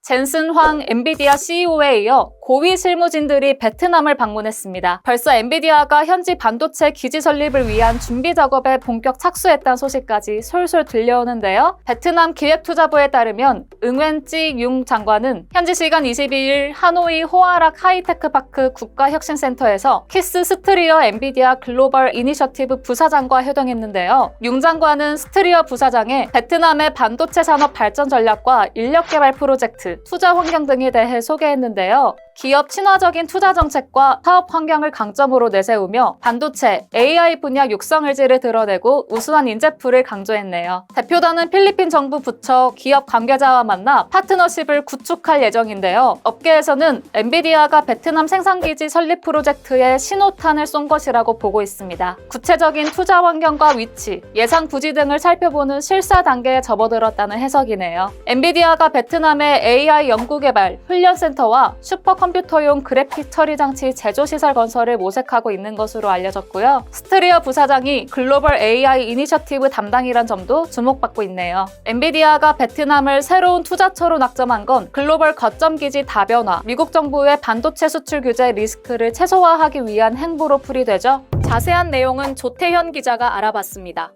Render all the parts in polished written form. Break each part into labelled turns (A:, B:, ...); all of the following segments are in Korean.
A: 젠슨 황 엔비디아 CEO에 이어 고위 실무진들이 베트남을 방문했습니다. 벌써 엔비디아가 현지 반도체 기지 설립을 위한 준비 작업에 본격 착수했다는 소식까지 솔솔 들려오는데요. 베트남 기획투자부에 따르면 응웬찌 융 장관은 현지 시간 22일 하노이 호아락 하이테크파크 국가혁신센터에서 키스 스트리어 엔비디아 글로벌 이니셔티브 부사장과 회동했는데요. 융 장관은 스트리어 부사장에 베트남의 반도체 산업 발전 전략과 인력 개발 프로젝트, 투자 환경 등에 대해 소개했는데요. 기업 친화적인 투자 정책과 사업 환경을 강점으로 내세우며 반도체, AI 분야 육성 의지를 드러내고 우수한 인재풀을 강조했네요. 대표단은 필리핀 정부 부처, 기업 관계자와 만나 파트너십을 구축할 예정인데요. 업계에서는 엔비디아가 베트남 생산기지 설립 프로젝트에 신호탄을 쏜 것이라고 보고 있습니다. 구체적인 투자 환경과 위치, 예상 부지 등을 살펴보는 실사 단계에 접어들었다는 해석이네요. 엔비디아가 베트남의 AI 연구개발, 훈련센터와 슈퍼컴퓨터용 그래픽 처리 장치 제조시설 건설을 모색하고 있는 것으로 알려졌고요. 스트리어 부사장이 글로벌 AI 이니셔티브 담당이란 점도 주목받고 있네요. 엔비디아가 베트남을 새로운 투자처로 낙점한 건 글로벌 거점 기지 다변화, 미국 정부의 반도체 수출 규제 리스크를 최소화하기 위한 행보로 풀이되죠. 자세한 내용은 조태현 기자가 알아봤습니다.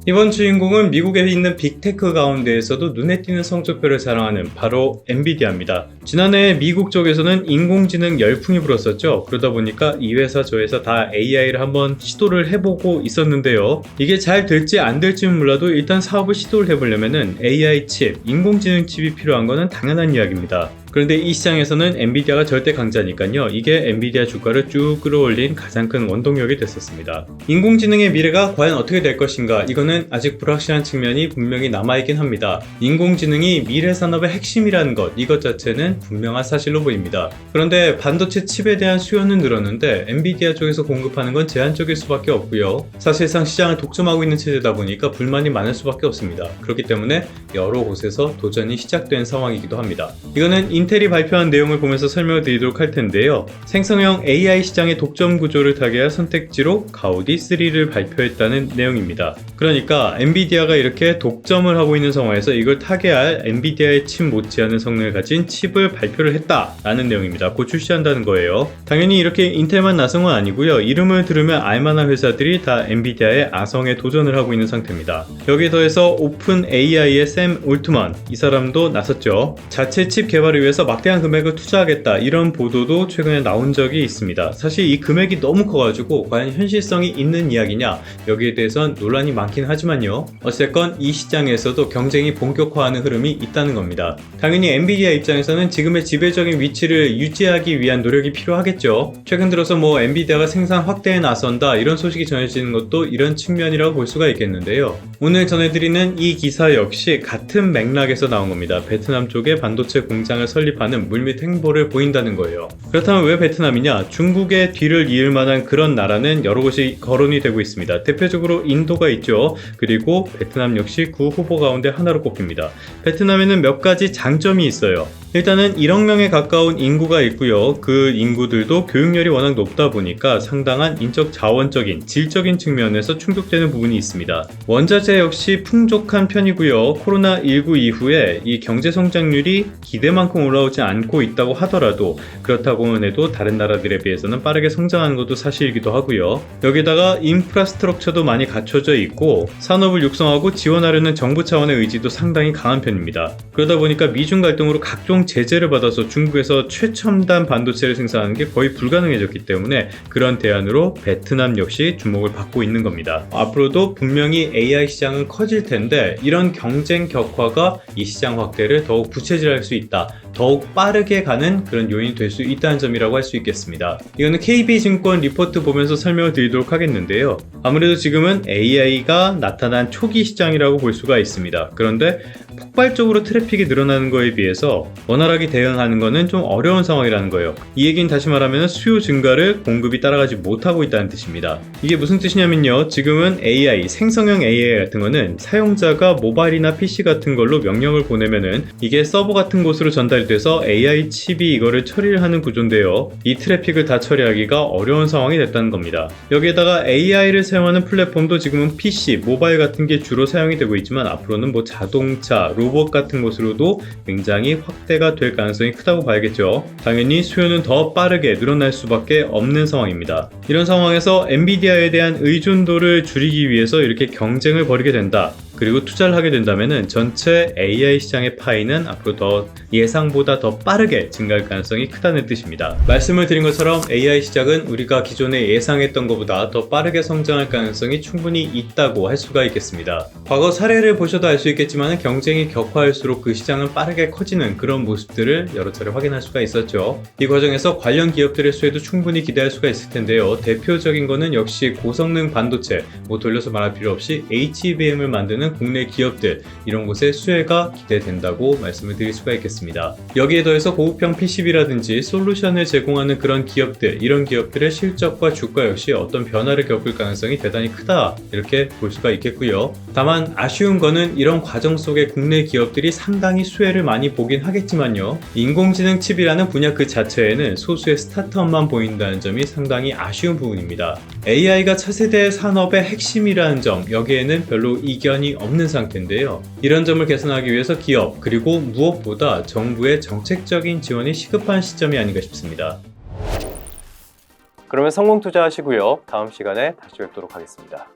B: 이번 주인공은 미국에 있는 빅테크 가운데에서도 눈에 띄는 성적표를 자랑하는 바로 엔비디아입니다. 지난해 미국 쪽에서는 인공지능 열풍이 불었었죠. 그러다 보니까 이 회사 저 회사 다 AI를 한번 시도를 해보고 있었는데요. 이게 잘 될지 안 될지는 몰라도 일단 사업을 시도를 해보려면은 AI 칩, 인공지능 칩이 필요한 거는 당연한 이야기입니다. 그런데 이 시장에서는 엔비디아가 절대 강자니까요. 이게 엔비디아 주가를 쭉 끌어올린 가장 큰 원동력이 됐었습니다. 인공지능의 미래가 과연 어떻게 될 것인가? 이거는 아직 불확실한 측면이 분명히 남아있긴 합니다. 인공지능이 미래 산업의 핵심이라는 것, 이것 자체는 분명한 사실로 보입니다. 그런데 반도체 칩에 대한 수요는 늘었는데 엔비디아 쪽에서 공급하는 건 제한적일 수밖에 없고요. 사실상 시장을 독점하고 있는 체제다 보니까 불만이 많을 수밖에 없습니다. 그렇기 때문에 여러 곳에서 도전이 시작된 상황이기도 합니다. 이거는 인텔이 발표한 내용을 보면서 설명을 드리도록 할 텐데요. 생성형 AI 시장의 독점 구조를 타개할 선택지로 가우디 3를 발표했다는 내용입니다. 그러니까 엔비디아가 이렇게 독점을 하고 있는 상황에서 이걸 타개할 엔비디아의 칩 못지않은 성능을 가진 칩을 발표를 했다라는 내용입니다. 곧 출시한다는 거예요. 당연히 이렇게 인텔만 나선 건 아니고요. 이름을 들으면 알만한 회사들이 다 엔비디아의 아성에 도전을 하고 있는 상태입니다. 여기에 더해서 오픈 AI의 샘 올트먼, 이 사람도 나섰죠. 자체 칩 개발을 위해서 막대한 금액을 투자하겠다, 이런 보도도 최근에 나온 적이 있습니다. 사실 이 금액이 너무 커가지고 과연 현실성이 있는 이야기냐, 여기에 대해선 논란이 많긴 하지만요. 어쨌건 이 시장에서도 경쟁이 본격화하는 흐름이 있다는 겁니다. 당연히 엔비디아 입장에서는 지금의 지배적인 위치를 유지하기 위한 노력이 필요하겠죠. 최근 들어서 엔비디아가 생산 확대에 나선다, 이런 소식이 전해지는 것도 이런 측면이라고 볼 수가 있겠는데요. 오늘 전해드리는 이 기사 역시 같은 맥락에서 나온 겁니다. 베트남 쪽에 반도체 공장을 설립하는 물밑 행보를 보인다는 거예요. 그렇다면 왜 베트남이냐? 중국의 뒤를 이을 만한 그런 나라는 여러 곳이 거론이 되고 있습니다. 대표적으로 인도가 있죠. 그리고 베트남 역시 그 후보 가운데 하나로 꼽힙니다. 베트남에는 몇 가지 장점이 있어요. 일단은 1억 명에 가까운 인구가 있고요. 그 인구들도 교육열이 워낙 높다 보니까 상당한 인적 자원적인, 질적인 측면에서 충족되는 부분이 있습니다. 원자재 역시 풍족한 편이고요. 코로나19 이후에 이 경제 성장률이 기대만큼 올라오지 않고 있다고 하더라도, 그렇다고 해도 다른 나라들에 비해서는 빠르게 성장하는 것도 사실이기도 하고요. 여기다가 인프라스트럭처도 많이 갖춰져 있고 산업을 육성하고 지원하려는 정부 차원의 의지도 상당히 강한 편입니다. 그러다 보니까 미중 갈등으로 각종 제재를 받아서 중국에서 최첨단 반도체를 생산하는 게 거의 불가능해졌기 때문에 그런 대안으로 베트남 역시 주목을 받고 있는 겁니다. 앞으로도 분명히 AI 시장은 커질 텐데 이런 경쟁 격화가 이 시장 확대를 더욱 부채질할 수 있다, 더욱 빠르게 가는 그런 요인이 될 수 있다는 점이라고 할 수 있겠습니다. 이거는 KB증권 리포트 보면서 설명을 드리도록 하겠는데요. 아무래도 지금은 AI가 나타난 초기 시장이라고 볼 수가 있습니다. 그런데 폭발적으로 트래픽이 늘어나는 거에 비해서 원활하게 대응하는 것은 좀 어려운 상황이라는 거예요. 이 얘기는 다시 말하면 수요 증가를 공급이 따라가지 못하고 있다는 뜻입니다. 이게 무슨 뜻이냐면요. 지금은 AI, 생성형 AI 같은 거는 사용자가 모바일이나 PC 같은 걸로 명령을 보내면은 이게 서버 같은 곳으로 전달이 개발돼서 AI 칩이 이거를 처리를 하는 구조인데요. 이 트래픽을 다 처리하기가 어려운 상황이 됐다는 겁니다. 여기에다가 AI를 사용하는 플랫폼도 지금은 PC, 모바일 같은 게 주로 사용이 되고 있지만 앞으로는 뭐 자동차, 로봇 같은 것으로도 굉장히 확대가 될 가능성이 크다고 봐야겠죠. 당연히 수요는 더 빠르게 늘어날 수밖에 없는 상황입니다. 이런 상황에서 엔비디아에 대한 의존도를 줄이기 위해서 이렇게 경쟁을 벌이게 된다. 그리고 투자를 하게 된다면 전체 AI 시장의 파이는 앞으로 더 예상보다 더 빠르게 증가할 가능성이 크다는 뜻입니다. 말씀을 드린 것처럼 AI 시장은 우리가 기존에 예상했던 것보다 더 빠르게 성장할 가능성이 충분히 있다고 할 수가 있겠습니다. 과거 사례를 보셔도 알 수 있겠지만 경쟁이 격화할수록 그 시장은 빠르게 커지는 그런 모습들을 여러 차례 확인할 수가 있었죠. 이 과정에서 관련 기업들의 수혜도 충분히 기대할 수가 있을 텐데요. 대표적인 거는 역시 고성능 반도체, 뭐 돌려서 말할 필요 없이 HBM을 만드는 국내 기업들, 이런 곳의 수혜가 기대된다고 말씀을 드릴 수가 있겠습니다. 여기에 더해서 고급형 PCB라든지 솔루션을 제공하는 그런 기업들, 이런 기업들의 실적과 주가 역시 어떤 변화를 겪을 가능성이 대단히 크다, 이렇게 볼 수가 있겠고요. 다만 아쉬운 거는 이런 과정 속에 국내 기업들이 상당히 수혜를 많이 보긴 하겠지만요. 인공지능 칩이라는 분야 그 자체에는 소수의 스타트업만 보인다는 점이 상당히 아쉬운 부분입니다. AI가 차세대 산업의 핵심이라는 점, 여기에는 별로 이견이 없는 상태인데요. 이런 점을 개선하기 위해서 기업, 그리고 무엇보다 정부의 정책적인 지원이 시급한 시점이 아닌가 싶습니다.
C: 그러면 성공 투자하시고요. 다음 시간에 다시 뵙도록 하겠습니다.